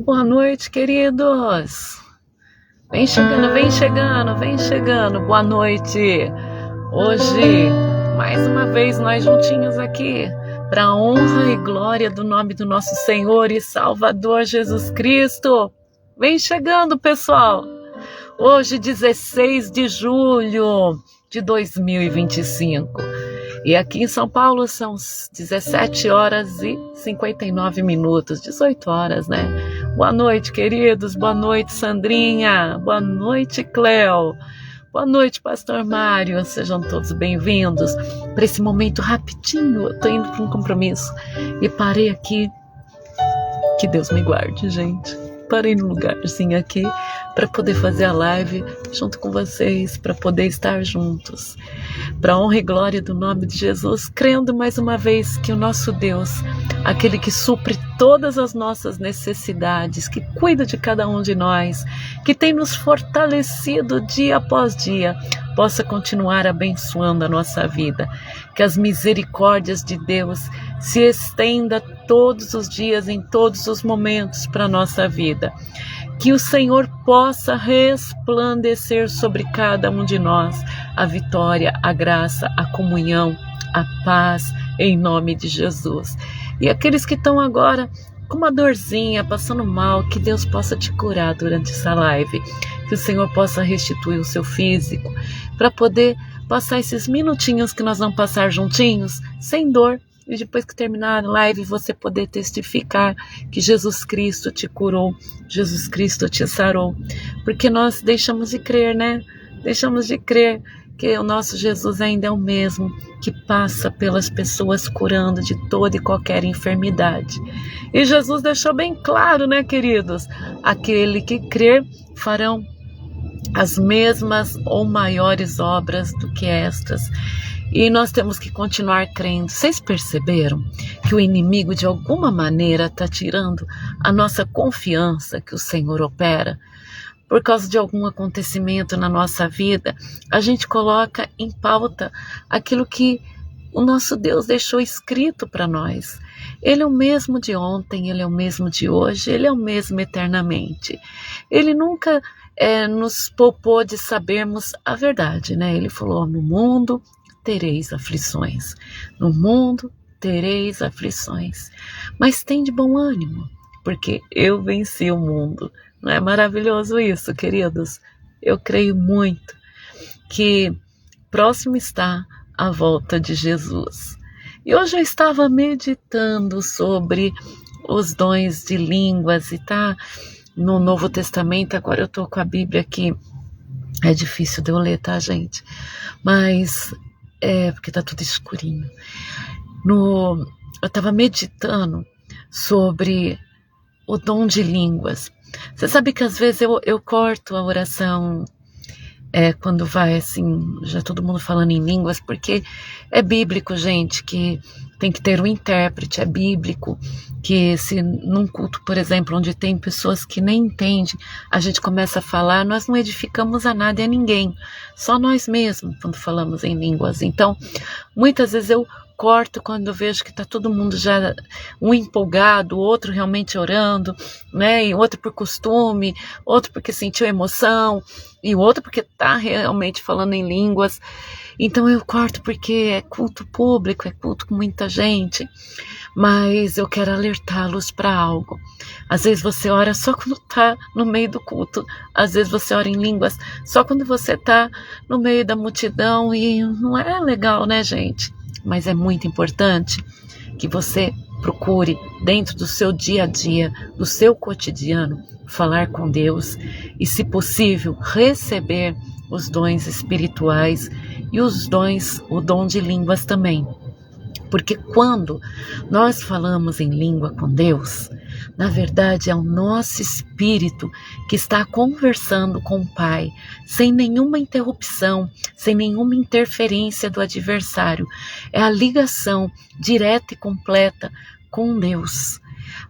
Boa noite, queridos. Vem chegando, vem chegando, vem chegando. Boa noite. Hoje, mais uma vez, nós juntinhos aqui, para a honra e glória do nome do nosso Senhor e Salvador Jesus Cristo. Vem chegando, pessoal. Hoje, 16 de julho de 2025. E aqui em São Paulo são 17 horas e 59 minutos, 18 horas, né? Boa noite, queridos. Boa noite, Sandrinha. Boa noite, Cleo. Boa noite, Pastor Mário. Sejam todos bem-vindos para esse momento rapidinho. Eu tô indo para um compromisso e parei aqui. Que Deus me guarde, gente. Parei num lugarzinho aqui para poder fazer a live junto com vocês, para poder estar juntos. Para a honra e glória do nome de Jesus, crendo mais uma vez que o nosso Deus, aquele que supre todas as nossas necessidades, que cuida de cada um de nós, que tem nos fortalecido dia após dia, possa continuar abençoando a nossa vida. Que as misericórdias de Deus se estenda todos os dias, em todos os momentos para a nossa vida. Que o Senhor possa resplandecer sobre cada um de nós a vitória, a graça, a comunhão, a paz, em nome de Jesus. E aqueles que estão agora com uma dorzinha, passando mal, que Deus possa te curar durante essa live. Que o Senhor possa restituir o seu físico, para poder passar esses minutinhos que nós vamos passar juntinhos, sem dor. E depois que terminar a live, você poder testificar que Jesus Cristo te curou, Jesus Cristo te sarou. Porque nós deixamos de crer, né? Deixamos de crer que o nosso Jesus ainda é o mesmo, que passa pelas pessoas curando de toda e qualquer enfermidade. E Jesus deixou bem claro, né, queridos? Aquele que crer farão as mesmas ou maiores obras do que estas. E nós temos que continuar crendo. Vocês perceberam que o inimigo de alguma maneira está tirando a nossa confiança que o Senhor opera? Por causa de algum acontecimento na nossa vida, a gente coloca em pauta aquilo que o nosso Deus deixou escrito para nós. Ele é o mesmo de ontem, Ele é o mesmo de hoje, Ele é o mesmo eternamente. Ele nunca nos poupou de sabermos a verdade, né? Ele falou, no mundo tereis aflições. No mundo tereis aflições. Mas tem de bom ânimo, porque eu venci o mundo. Não é maravilhoso isso, queridos? Eu creio muito que próximo está a volta de Jesus. E hoje eu estava meditando sobre os dons de línguas e tá no Novo Testamento. Agora eu estou com a Bíblia aqui. É difícil de eu ler, tá, gente? Mas porque tá tudo escurinho. Eu estava meditando sobre o dom de línguas. Você sabe que às vezes eu corto a oração quando vai assim, já todo mundo falando em línguas, porque é bíblico, gente, que tem que ter um intérprete, é bíblico que se num culto, por exemplo, onde tem pessoas que nem entendem, a gente começa a falar, nós não edificamos a nada e a ninguém, só nós mesmos quando falamos em línguas. Então, muitas vezes eu corto quando eu vejo que está todo mundo já, um empolgado, o outro realmente orando, né? E outro por costume, outro porque sentiu emoção, e o outro porque está realmente falando em línguas. Então eu corto porque é culto público, é culto com muita gente, mas eu quero alertá-los para algo. Às vezes você ora só quando está no meio do culto, às vezes você ora em línguas só quando você está no meio da multidão, e não é legal, né, gente? Mas é muito importante que você procure, dentro do seu dia a dia, do seu cotidiano, falar com Deus e, se possível, receber os dons espirituais e o dom de línguas também. Porque quando nós falamos em língua com Deus, na verdade é o nosso espírito que está conversando com o Pai, sem nenhuma interrupção, sem nenhuma interferência do adversário. É a ligação direta e completa com Deus.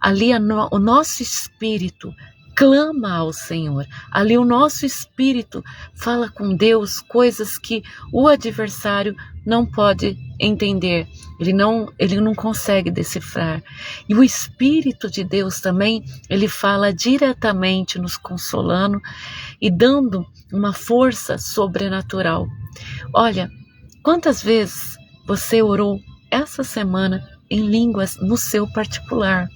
Ali o nosso espírito clama ao Senhor. Ali o nosso espírito fala com Deus coisas que o adversário não pode entender, ele não consegue decifrar. E o Espírito de Deus também, ele fala diretamente nos consolando e dando uma força sobrenatural. Olha, quantas vezes você orou essa semana em línguas no seu particular?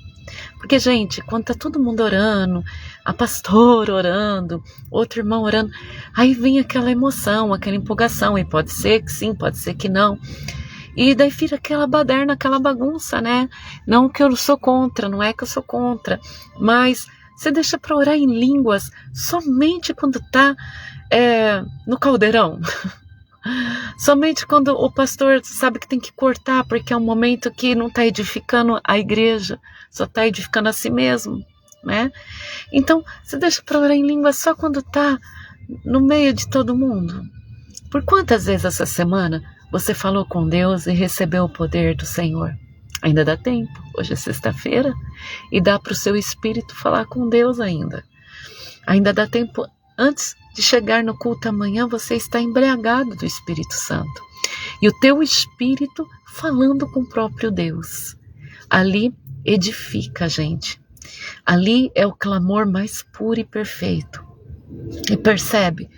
Porque, gente, quando tá todo mundo orando, a pastora orando, outro irmão orando, aí vem aquela emoção, aquela empolgação, e pode ser que sim, pode ser que não. E daí fica aquela baderna, aquela bagunça, né? Não que eu sou contra, não é que eu sou contra, mas você deixa para orar em línguas somente quando tá no caldeirão. Somente quando o pastor sabe que tem que cortar, porque é um momento que não está edificando a igreja, só está edificando a si mesmo, né? Então, você deixa para orar em língua só quando está no meio de todo mundo. Por quantas vezes essa semana você falou com Deus e recebeu o poder do Senhor? Ainda dá tempo, hoje é sexta-feira, e dá para o seu espírito falar com Deus ainda. Ainda dá tempo. Antes de chegar no culto amanhã, você está embriagado do Espírito Santo. E o teu espírito falando com o próprio Deus. Ali edifica a gente. Ali é o clamor mais puro e perfeito. E percebe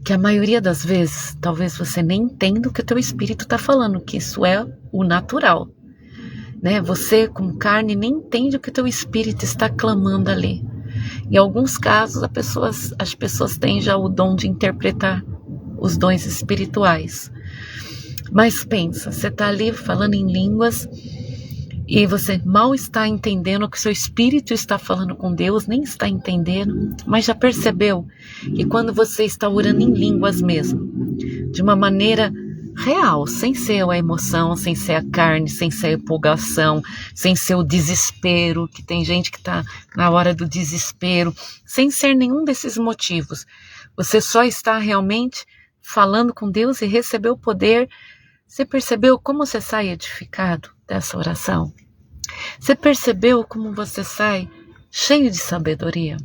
que a maioria das vezes, talvez você nem entenda o que o teu espírito está falando, que isso é o natural. Né? Você, com carne, nem entende o que o teu espírito está clamando ali. Em alguns casos, as pessoas têm já o dom de interpretar os dons espirituais. Mas pensa, você está ali falando em línguas e você mal está entendendo o que seu espírito está falando com Deus, nem está entendendo, mas já percebeu que quando você está orando em línguas mesmo, de uma maneira real, sem ser a emoção, sem ser a carne, sem ser a empolgação, sem ser o desespero, que tem gente que está na hora do desespero, sem ser nenhum desses motivos. Você só está realmente falando com Deus e recebeu o poder. Você percebeu como você sai edificado dessa oração? Você percebeu como você sai cheio de sabedoria?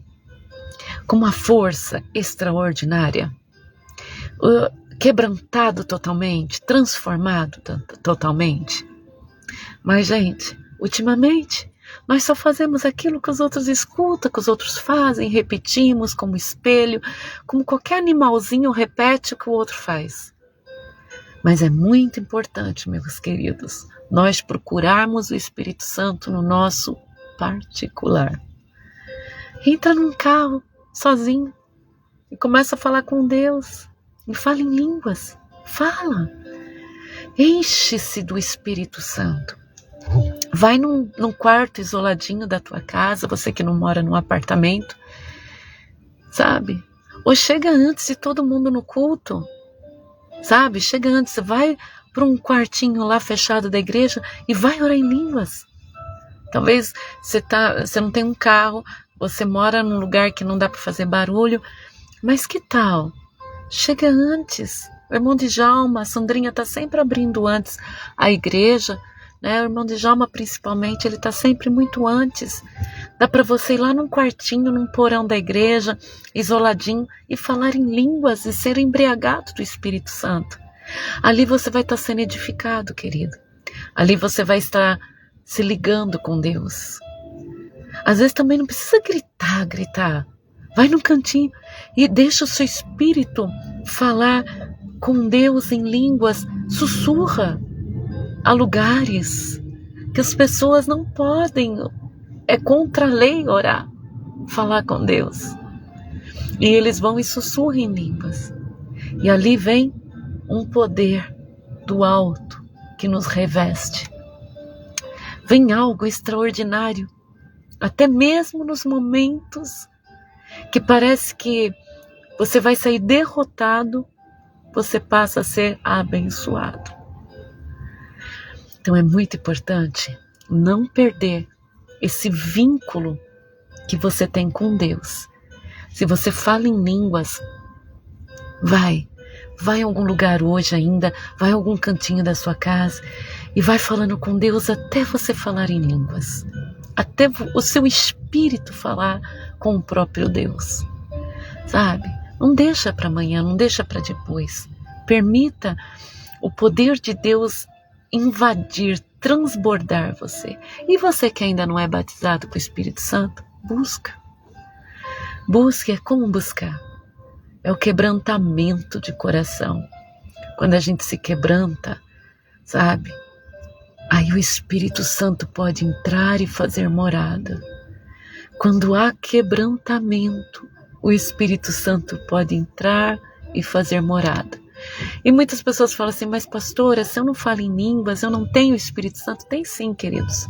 Com uma força extraordinária? Quebrantado totalmente, transformado totalmente. Mas, gente, ultimamente, nós só fazemos aquilo que os outros escutam, que os outros fazem, repetimos como espelho, como qualquer animalzinho repete o que o outro faz. Mas é muito importante, meus queridos, nós procurarmos o Espírito Santo no nosso particular. Entra num carro, sozinho, e começa a falar com Deus. E fala em línguas, fala, enche-se do Espírito Santo. Vai num quarto isoladinho da tua casa, você que não mora num apartamento, sabe? Ou chega antes de todo mundo no culto, sabe? Chega antes, vai para um quartinho lá fechado da igreja e vai orar em línguas. Talvez você não tem um carro, você mora num lugar que não dá para fazer barulho, mas que tal? Chega antes. O irmão Djalma, a Sandrinha está sempre abrindo antes a igreja, né? O irmão Djalma, principalmente, ele está sempre muito antes. Dá para você ir lá num quartinho, num porão da igreja, isoladinho, e falar em línguas e ser embriagado do Espírito Santo. Ali você vai estar sendo edificado, querido. Ali você vai estar se ligando com Deus. Às vezes também não precisa gritar. Vai no cantinho e deixa o seu espírito falar com Deus em línguas. Sussurra a lugares que as pessoas não podem. É contra a lei orar, falar com Deus. E eles vão e sussurram em línguas. E ali vem um poder do alto que nos reveste. Vem algo extraordinário, até mesmo nos momentos que parece que você vai sair derrotado, você passa a ser abençoado. Então é muito importante não perder esse vínculo que você tem com Deus. Se você fala em línguas, vai em algum lugar hoje ainda, vai em algum cantinho da sua casa e vai falando com Deus até você falar em línguas. Até o seu espírito falar com o próprio Deus, sabe? Não deixa para amanhã, não deixa para depois. Permita o poder de Deus invadir, transbordar você. E você que ainda não é batizado com o Espírito Santo, busca. Busque, é como buscar? É o quebrantamento de coração. Quando a gente se quebranta, sabe? Aí o Espírito Santo pode entrar e fazer morada. Quando há quebrantamento, o Espírito Santo pode entrar e fazer morada. E muitas pessoas falam assim, mas pastora, se eu não falo em línguas, eu não tenho o Espírito Santo? Tem sim, queridos.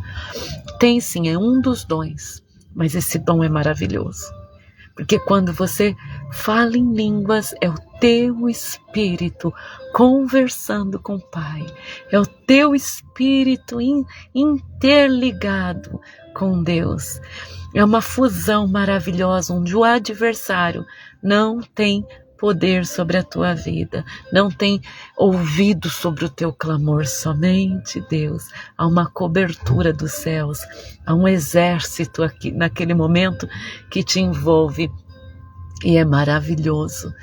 Tem sim, é um dos dons. Mas esse dom é maravilhoso. Porque quando você fala em línguas, é o teu espírito conversando com o Pai. É o teu espírito interligado com Deus. É uma fusão maravilhosa, onde o adversário não tem poder sobre a tua vida, não tem ouvido sobre o teu clamor, somente Deus. Há uma cobertura dos céus, há um exército aqui naquele momento que te envolve e é maravilhoso.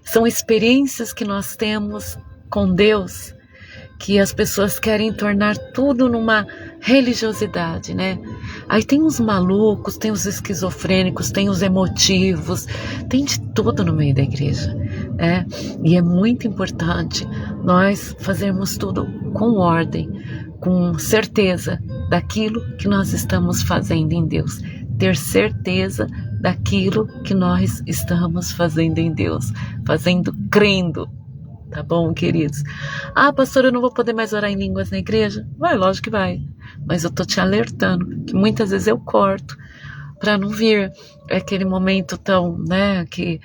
São experiências que nós temos com Deus, que as pessoas querem tornar tudo numa religiosidade, né? Aí tem os malucos, tem os esquizofrênicos, tem os emotivos, tem de tudo no meio da igreja, né? E é muito importante nós fazermos tudo com ordem, com certeza daquilo que nós estamos fazendo em Deus. Ter certeza daquilo que nós estamos fazendo em Deus, crendo. Tá bom, queridos? Ah, pastor, eu não vou poder mais orar em línguas na igreja? Vai, lógico que vai. Mas eu tô te alertando que muitas vezes eu corto para não vir aquele momento tão, né, que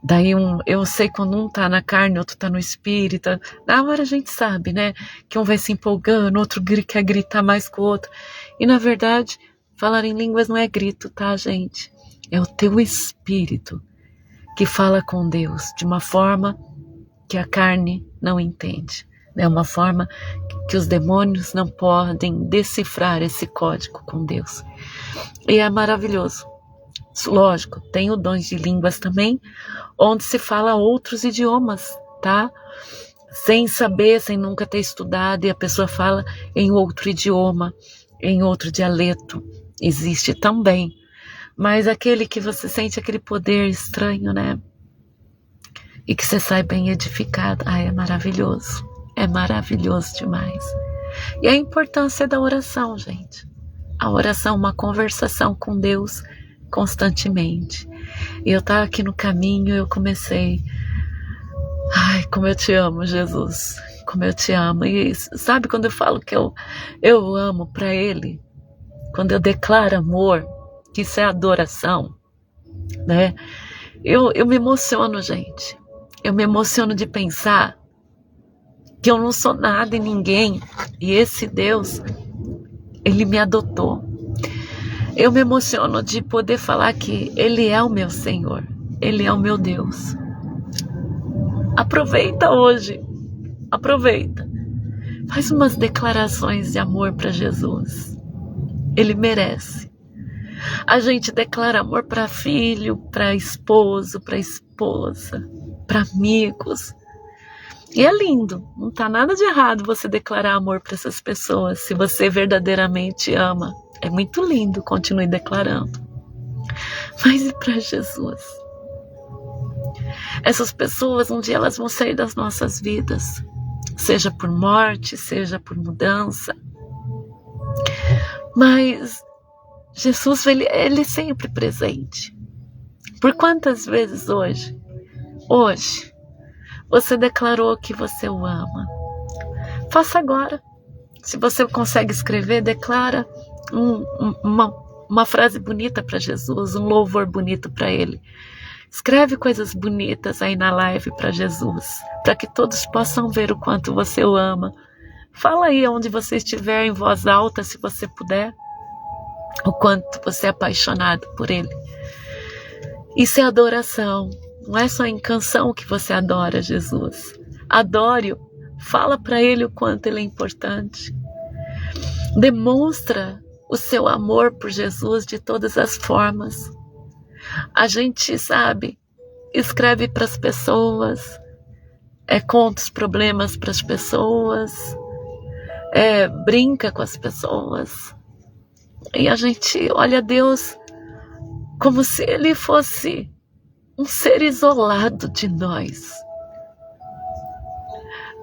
daí eu sei quando um tá na carne, outro tá no espírito. Na hora a gente sabe, né, que um vai se empolgando, outro quer gritar mais que o outro. E na verdade, falar em línguas não é grito, tá, gente? É o teu espírito que fala com Deus de uma forma que a carne não entende. É uma forma que os demônios não podem decifrar esse código com Deus. E é maravilhoso. Lógico, tem o dom de línguas também, onde se fala outros idiomas, tá? Sem saber, sem nunca ter estudado, e a pessoa fala em outro idioma, em outro dialeto. Existe também. Mas aquele que você sente aquele poder estranho, né? E que você sai bem edificado. É maravilhoso. É maravilhoso demais. E a importância da oração, gente. A oração é uma conversação com Deus constantemente. E eu estava aqui no caminho, eu comecei. Ai, como eu te amo, Jesus. Como eu te amo. E sabe quando eu falo que eu amo para Ele? Quando eu declaro amor, que isso é adoração, né? Eu me emociono, gente. Eu me emociono de pensar que eu não sou nada e ninguém. E esse Deus, Ele me adotou. Eu me emociono de poder falar que Ele é o meu Senhor. Ele é o meu Deus. Aproveita hoje. Aproveita. Faz umas declarações de amor para Jesus. Ele merece. A gente declara amor para filho, para esposo, para esposa, para amigos. E é lindo, não tá nada de errado você declarar amor para essas pessoas, se você verdadeiramente ama. É muito lindo, continue declarando. Mas e para Jesus? Essas pessoas, um dia elas vão sair das nossas vidas, seja por morte, seja por mudança. Mas Jesus, ele é sempre presente. Por quantas vezes hoje, você declarou que você o ama? Faça agora. Se você consegue escrever, declara uma frase bonita para Jesus, um louvor bonito para Ele. Escreve coisas bonitas aí na live para Jesus, para que todos possam ver o quanto você o ama. Fala aí onde você estiver em voz alta, se você puder, o quanto você é apaixonado por Ele. Isso é adoração. Não é só em canção que você adora Jesus. Adore-o. Fala para Ele o quanto Ele é importante. Demonstra o seu amor por Jesus de todas as formas. A gente, sabe, escreve para as pessoas, conta os problemas para as pessoas, brinca com as pessoas. E a gente olha Deus como se Ele fosse um ser isolado de nós.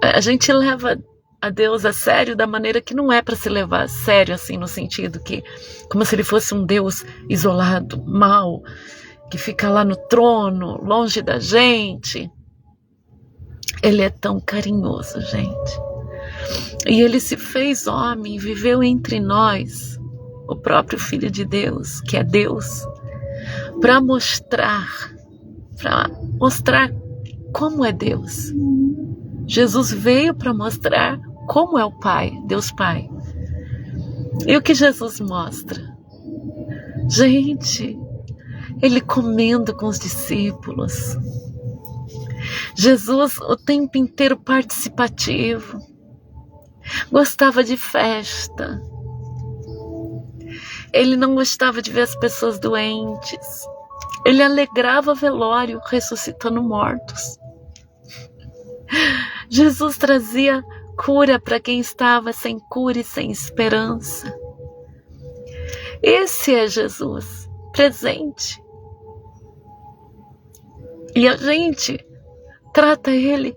A gente leva a Deus a sério da maneira que não é para se levar a sério, assim, no sentido que, como se Ele fosse um Deus isolado, mau, que fica lá no trono, longe da gente. Ele é tão carinhoso, gente. E Ele se fez homem, viveu entre nós, o próprio Filho de Deus, que é Deus, para mostrar como é Deus. Jesus veio para mostrar como é o Pai, Deus Pai. E o que Jesus mostra? Gente, Ele comendo com os discípulos. Jesus o tempo inteiro participativo. Gostava de festa. Ele não gostava de ver as pessoas doentes. Ele alegrava velório, ressuscitando mortos. Jesus trazia cura para quem estava sem cura e sem esperança. Esse é Jesus, presente. E a gente trata Ele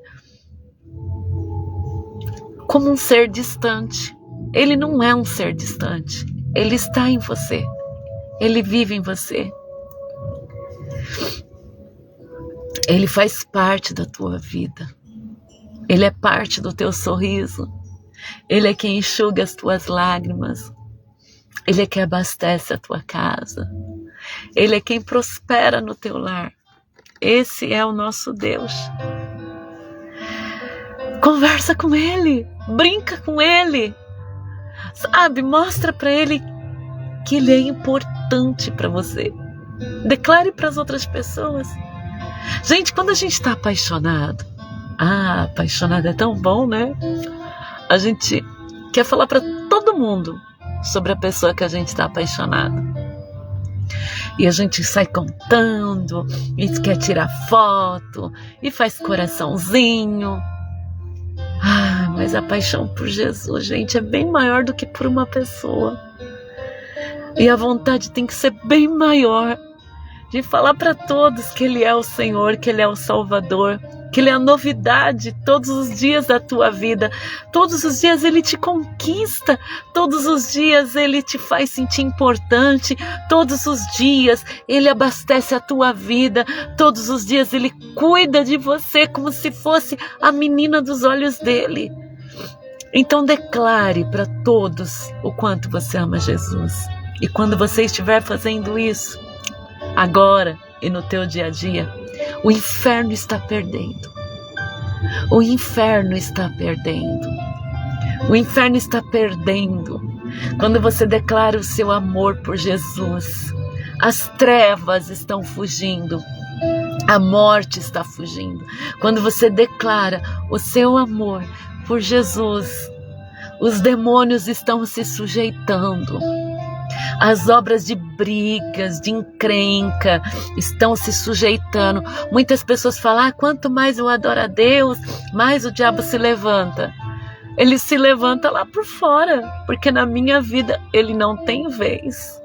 como um ser distante. Ele não é um ser distante. Ele está em você. Ele vive em você. Ele faz parte da tua vida. Ele é parte do teu sorriso. Ele é quem enxuga as tuas lágrimas. Ele é quem abastece a tua casa. Ele é quem prospera no teu lar. Esse é o nosso Deus. Conversa com Ele. Brinca com Ele. Sabe, mostra para Ele que Ele é importante para você. Declare para as outras pessoas. Gente, quando a gente está apaixonado, apaixonado é tão bom, né? A gente quer falar para todo mundo sobre a pessoa que a gente está apaixonado. E a gente sai contando, e quer tirar foto, e faz coraçãozinho. Mas a paixão por Jesus, gente, é bem maior do que por uma pessoa. E a vontade tem que ser bem maior de falar para todos que Ele é o Senhor, que Ele é o Salvador, que Ele é a novidade todos os dias da tua vida. Todos os dias Ele te conquista, todos os dias Ele te faz sentir importante, todos os dias Ele abastece a tua vida, todos os dias Ele cuida de você como se fosse a menina dos olhos dele. Então declare para todos o quanto você ama Jesus. E quando você estiver fazendo isso, agora e no teu dia a dia, o inferno está perdendo. O inferno está perdendo. O inferno está perdendo. Quando você declara o seu amor por Jesus, as trevas estão fugindo. A morte está fugindo. Quando você declara o seu amor por Jesus, os demônios estão se sujeitando. As obras de brigas, de encrenca estão se sujeitando. Muitas pessoas falam, quanto mais eu adoro a Deus, mais o diabo se levanta. Ele se levanta lá por fora, porque na minha vida ele não tem vez.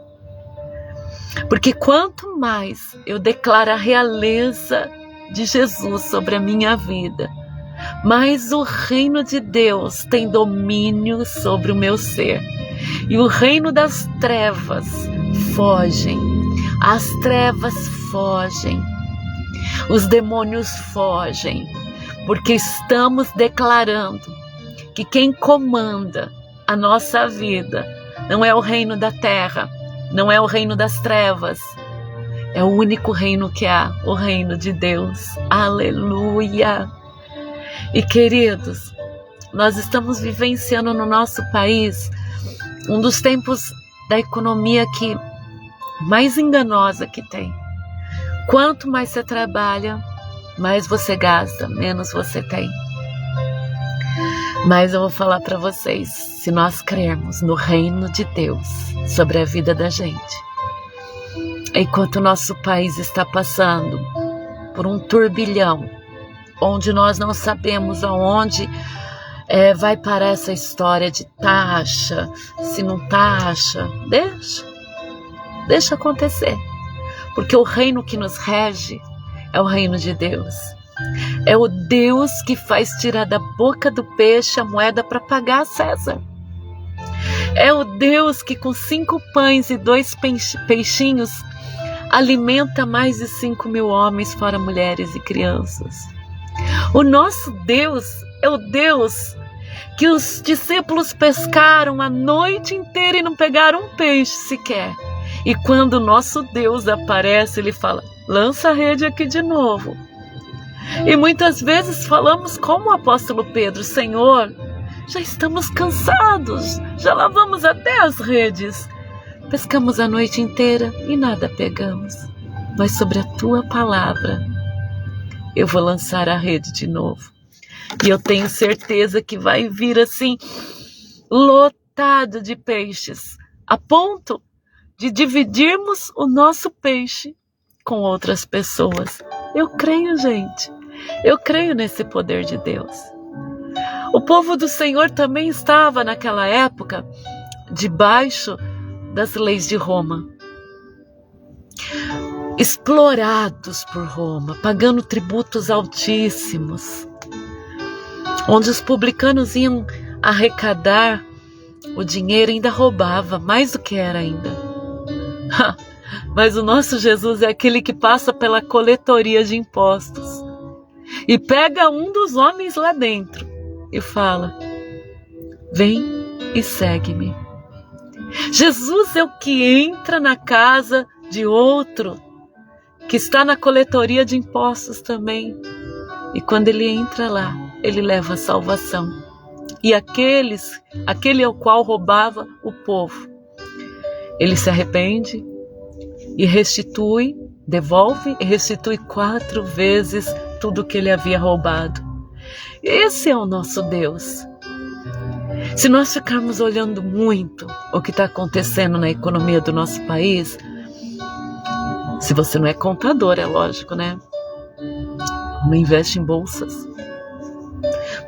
Porque quanto mais eu declaro a realeza de Jesus sobre a minha vida, mais o reino de Deus tem domínio sobre o meu ser. E o reino das trevas fogem. As trevas fogem. Os demônios fogem. Porque estamos declarando que quem comanda a nossa vida não é o reino da terra, não é o reino das trevas. É o único reino que há, o reino de Deus. Aleluia! E queridos, nós estamos vivenciando no nosso país um dos tempos da economia mais enganosa que tem. Quanto mais você trabalha, mais você gasta, menos você tem. Mas eu vou falar para vocês, se nós crermos no reino de Deus sobre a vida da gente, enquanto o nosso país está passando por um turbilhão onde nós não sabemos aonde vai parar essa história de taxa, se não taxa. Deixa acontecer, porque o reino que nos rege é o reino de Deus. É o Deus que faz tirar da boca do peixe a moeda para pagar a César. É o Deus que com 5 pães e 2 peixinhos alimenta mais de 5.000 homens, fora mulheres e crianças. O nosso Deus é o Deus que os discípulos pescaram a noite inteira e não pegaram um peixe sequer. E quando o nosso Deus aparece, ele fala: lança a rede aqui de novo. E muitas vezes falamos como o apóstolo Pedro: Senhor, já estamos cansados, já lavamos até as redes, pescamos a noite inteira e nada pegamos. Mas sobre a tua palavra eu vou lançar a rede de novo. E eu tenho certeza que vai vir assim, lotado de peixes, a ponto de dividirmos o nosso peixe com outras pessoas. Eu creio, gente. Eu creio nesse poder de Deus. O povo do Senhor também estava naquela época debaixo das leis de Roma, explorados por Roma, pagando tributos altíssimos, onde os publicanos iam arrecadar o dinheiro e ainda roubava, mais do que era ainda. Mas o nosso Jesus é aquele que passa pela coletoria de impostos e pega um dos homens lá dentro e fala: vem e segue-me. Jesus é o que entra na casa de outro que está na coletoria de impostos também. E quando ele entra lá, ele leva a salvação. E aquele ao qual roubava o povo, ele se arrepende e restitui, devolve e restitui 4 vezes tudo que ele havia roubado. Esse é o nosso Deus. Se nós ficarmos olhando muito o que está acontecendo na economia do nosso país, se você não é contador, é lógico, né? Não investe em bolsas.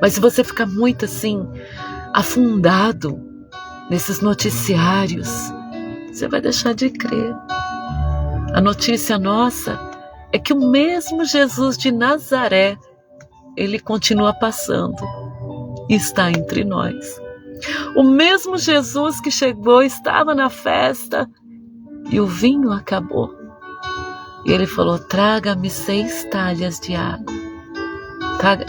Mas se você ficar muito assim, afundado nesses noticiários, você vai deixar de crer. A notícia nossa é que o mesmo Jesus de Nazaré, ele continua passando e está entre nós. O mesmo Jesus que chegou, estava na festa e o vinho acabou. E ele falou: traga-me 6 talhas de água.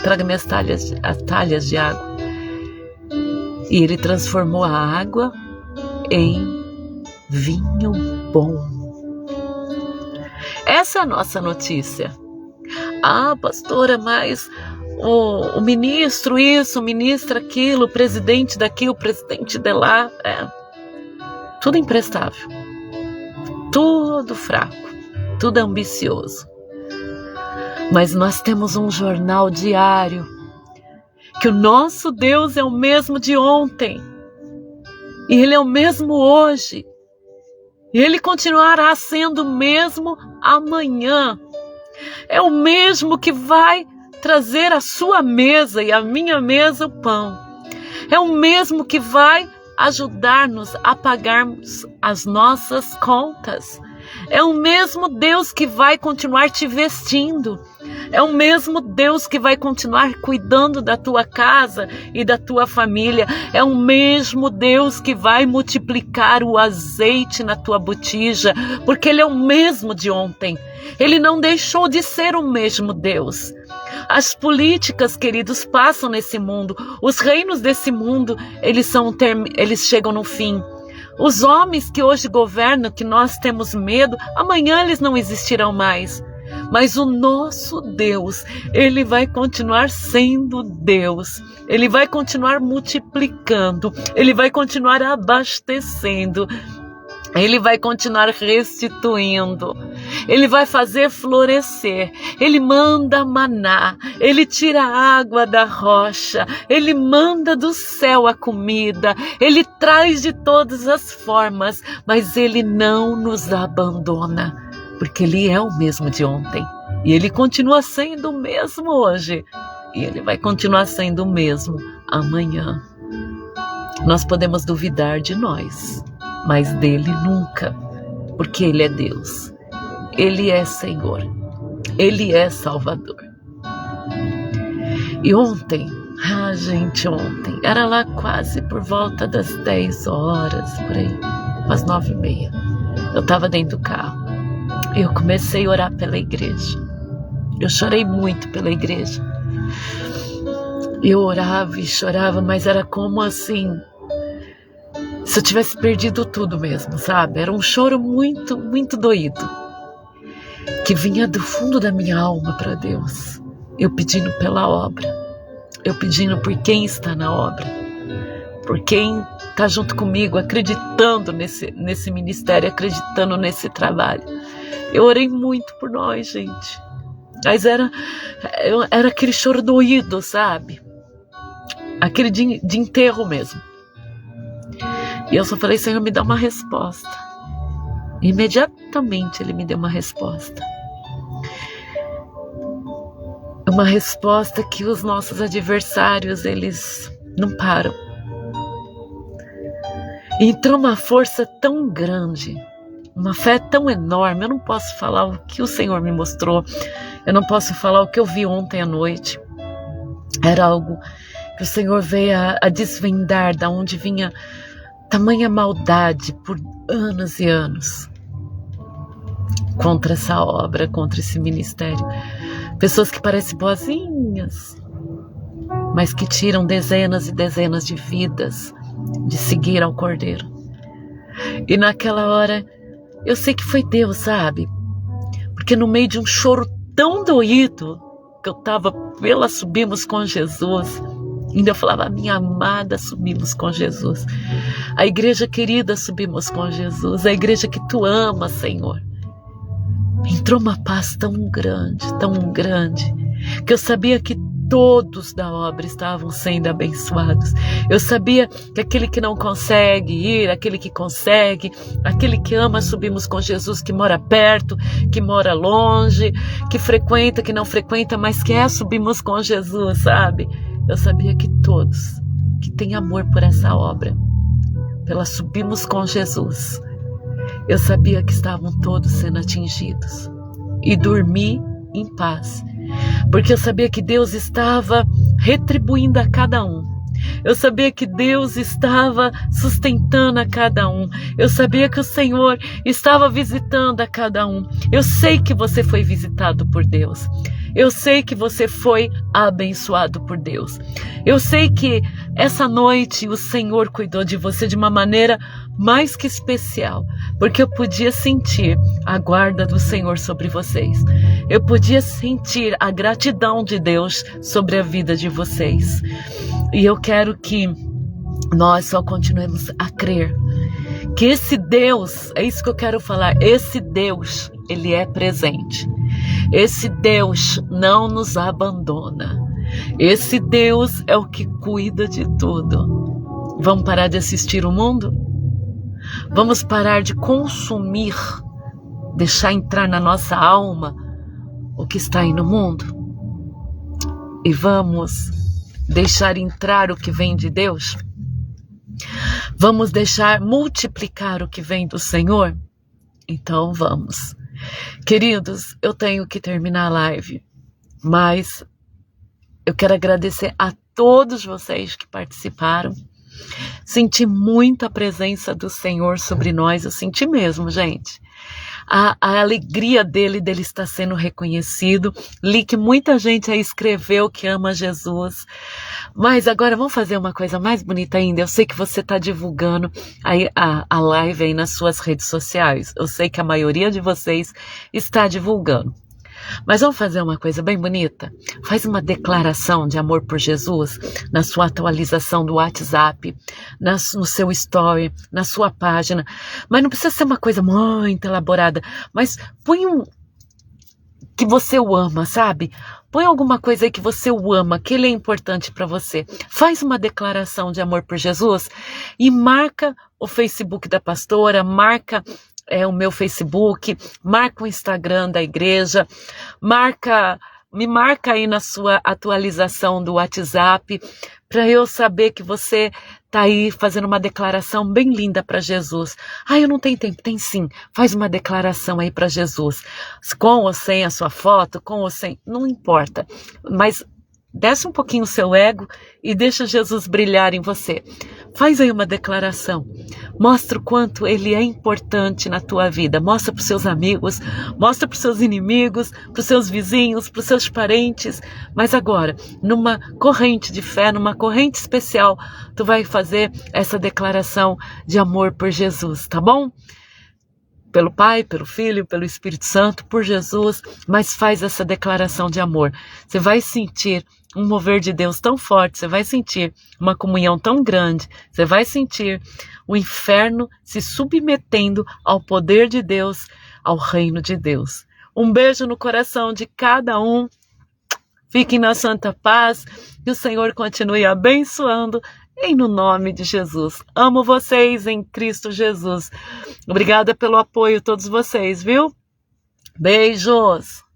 Traga-me as talhas de água. E ele transformou a água em vinho bom. Essa é a nossa notícia. Ah, pastora, mas o ministro isso, o ministro aquilo, o presidente daqui, o presidente de lá, tudo imprestável, tudo fraco, tudo ambicioso. Mas nós temos um jornal diário, que o nosso Deus é o mesmo de ontem, e Ele é o mesmo hoje, e Ele continuará sendo o mesmo amanhã. É o mesmo que vai trazer à sua mesa e à minha mesa o pão. É o mesmo que vai ajudar-nos a pagarmos as nossas contas. É o mesmo Deus que vai continuar te vestindo. É o mesmo Deus que vai continuar cuidando da tua casa e da tua família. É o mesmo Deus que vai multiplicar o azeite na tua botija, porque Ele é o mesmo de ontem. Ele não deixou de ser o mesmo Deus. As políticas, queridos, passam nesse mundo. Os reinos desse mundo, eles chegam no fim. Os homens que hoje governam, que nós temos medo, amanhã eles não existirão mais. Mas o nosso Deus, Ele vai continuar sendo Deus. Ele vai continuar multiplicando. Ele vai continuar abastecendo. Ele vai continuar restituindo. Ele vai fazer florescer. Ele manda maná. Ele tira a água da rocha. Ele manda do céu a comida. Ele traz de todas as formas. Mas Ele não nos abandona. Porque Ele é o mesmo de ontem. E ele continua sendo o mesmo hoje. E ele vai continuar sendo o mesmo amanhã. Nós podemos duvidar de nós, mas dele nunca, porque ele é Deus. Ele é Senhor. Ele é Salvador. E ontem, ontem, era lá quase por volta das 10 horas, por aí, umas 9h30. Eu estava dentro do carro. Eu comecei a orar pela igreja. Eu chorei muito pela igreja. Eu orava e chorava, mas era como assim, se eu tivesse perdido tudo mesmo, sabe? Era um choro muito, muito doído, que vinha do fundo da minha alma para Deus. Eu pedindo pela obra, eu pedindo por quem está na obra, por quem está junto comigo, acreditando nesse ministério, acreditando nesse trabalho. Eu orei muito por nós, gente. Mas era aquele choro doído, sabe? Aquele de enterro mesmo. E eu só falei, Senhor, me dá uma resposta. E imediatamente ele me deu uma resposta. Uma resposta que os nossos adversários, eles não param. E entrou uma força tão grande, uma fé tão enorme. Eu não posso falar o que o Senhor me mostrou. Eu não posso falar o que eu vi ontem à noite. Era algo que o Senhor veio a desvendar da onde vinha tamanha maldade por anos e anos contra essa obra, contra esse ministério. Pessoas que parecem boazinhas, mas que tiram dezenas e dezenas de vidas de seguir ao Cordeiro. E naquela hora, eu sei que foi Deus, sabe? Porque no meio de um choro tão doído, que eu estava pela Subimos com Jesus, ainda eu falava, minha amada, subimos com Jesus. A igreja querida, subimos com Jesus. A igreja que tu amas, Senhor. Entrou uma paz tão grande, que eu sabia que todos da obra estavam sendo abençoados. Eu sabia que aquele que não consegue ir, aquele que consegue, aquele que ama Subimos com Jesus, que mora perto, que mora longe, que frequenta, que não frequenta, mas que Subimos com Jesus, sabe? Eu sabia que todos que têm amor por essa obra, pela Subimos com Jesus, eu sabia que estavam todos sendo atingidos. E dormi em paz, porque eu sabia que Deus estava retribuindo a cada um. Eu sabia que Deus estava sustentando a cada um. Eu sabia que o Senhor estava visitando a cada um. Eu sei que você foi visitado por Deus. Eu sei que você foi abençoado por Deus. Eu sei que essa noite o Senhor cuidou de você de uma maneira mais que especial, porque eu podia sentir a guarda do Senhor sobre vocês. Eu podia sentir a gratidão de Deus sobre a vida de vocês. E eu quero que nós só continuemos a crer que esse Deus, é isso que eu quero falar, esse Deus, ele é presente. Esse Deus não nos abandona. Esse Deus é o que cuida de tudo. Vamos parar de assistir o mundo? Vamos parar de consumir, deixar entrar na nossa alma o que está aí no mundo? E vamos deixar entrar o que vem de Deus? Vamos deixar multiplicar o que vem do Senhor? Então vamos. Queridos, eu tenho que terminar a live, mas eu quero agradecer a todos vocês que participaram. Senti muito a presença do Senhor sobre nós, eu senti mesmo, gente. A alegria dele estar sendo reconhecido. Li que muita gente aí escreveu que ama Jesus. Mas agora vamos fazer uma coisa mais bonita ainda. Eu sei que você está divulgando aí a live aí nas suas redes sociais. Eu sei que a maioria de vocês está divulgando. Mas vamos fazer uma coisa bem bonita? Faz uma declaração de amor por Jesus na sua atualização do WhatsApp, no seu story, na sua página. Mas não precisa ser uma coisa muito elaborada, mas põe que você o ama, sabe? Põe alguma coisa aí que você o ama, que ele é importante para você. Faz uma declaração de amor por Jesus e marca o Facebook da pastora, marca o meu Facebook, marca o Instagram da igreja, me marca aí na sua atualização do WhatsApp, para eu saber que você está aí fazendo uma declaração bem linda para Jesus. Eu não tenho tempo. Tem sim. Faz uma declaração aí para Jesus. Com ou sem a sua foto, com ou sem, não importa. Mas desce um pouquinho o seu ego e deixa Jesus brilhar em você. Faz aí uma declaração. Mostra o quanto ele é importante na tua vida. Mostra para os seus amigos, mostra para os seus inimigos, para os seus vizinhos, para os seus parentes. Mas agora, numa corrente de fé, numa corrente especial, tu vai fazer essa declaração de amor por Jesus, tá bom? Pelo Pai, pelo Filho, pelo Espírito Santo, por Jesus, mas faz essa declaração de amor. Você vai sentir um mover de Deus tão forte, você vai sentir uma comunhão tão grande, você vai sentir o inferno se submetendo ao poder de Deus, ao reino de Deus. Um beijo no coração de cada um. Fiquem na santa paz, que o Senhor continue abençoando no nome de Jesus. Amo vocês em Cristo Jesus. Obrigada pelo apoio, todos vocês, viu? Beijos!